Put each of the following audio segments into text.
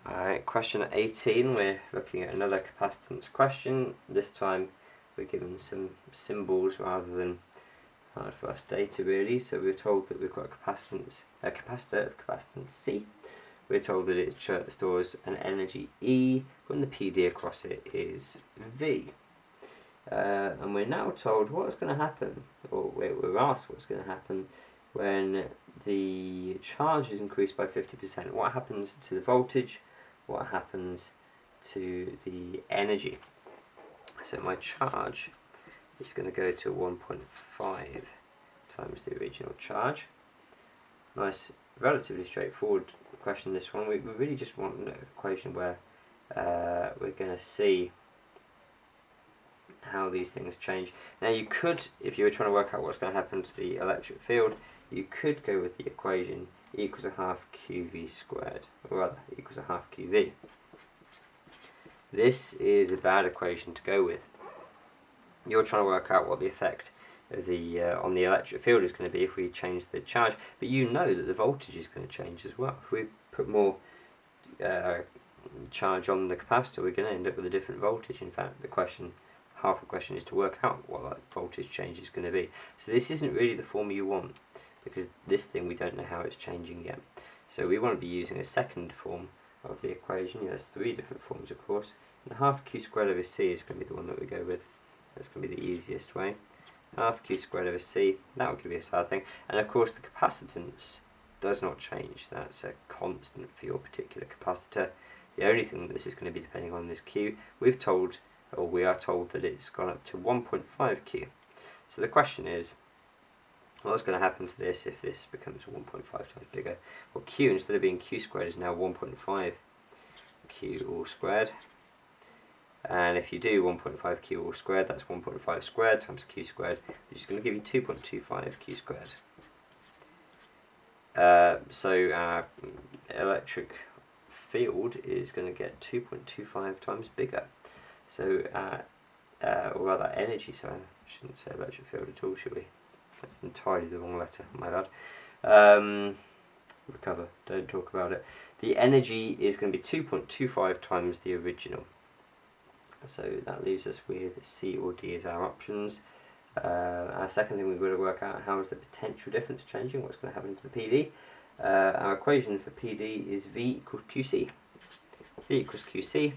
Alright, question 18, we're looking at another capacitance question. This time we're given some symbols rather than hard fast data really. So we're told that we've got a capacitor of capacitance C. We're told that it stores an energy E when the PD across it is V. And we're now told what's going to happen, or we're asked what's going to happen when the charge is increased by 50%. What happens to the voltage? What happens to the energy? So my charge is going to go to 1.5 times the original charge. Nice, relatively straightforward question, this one. We really just want an equation where we're going to see how these things change. Now you could, if you were trying to work out what's going to happen to the electric field, you could go with the equation E equals a half QV squared, or rather E equals a half QV. This is a bad equation to go with. You're trying to work out what the effect of the on the electric field is going to be if we change the charge, but you know that the voltage is going to change as well. If we put more charge on the capacitor, we're going to end up with a different voltage. In fact, half the question is to work out what that voltage change is going to be. So this isn't really the form you want, because this thing we don't know how it's changing yet. So we want to be using a second form of the equation. There's three different forms, of course. And half Q squared over C is going to be the one that we go with. That's going to be the easiest way. Half Q squared over C, that will give us our thing. And of course the capacitance does not change. That's a constant for your particular capacitor. The only thing that this is going to be depending on is Q. We are told that it's gone up to 1.5 Q. So the question is, what's going to happen to this if this becomes 1.5 times bigger? Well, Q, instead of being Q squared, is now 1.5 Q all squared. And if you do 1.5 Q all squared, that's 1.5 squared times Q squared, which is going to give you 2.25 Q squared. So our electric field is going to get 2.25 times bigger. So, or rather energy, so I shouldn't say electric field at all, should we? That's entirely the wrong letter, my bad. Recover, don't talk about it. The energy is going to be 2.25 times the original. So that leaves us with C or D as our options. Our second thing we've got to work out, how is the potential difference changing? What's going to happen to the PD? Our equation for PD is V equals QC. V equals QC.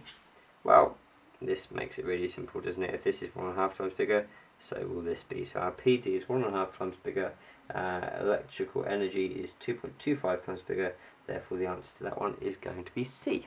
Well, this makes it really simple, doesn't it? If this is 1.5 times bigger, so will this be. So our PD is 1.5 times bigger. Electrical energy is 2.25 times bigger. Therefore, the answer to that one is going to be C.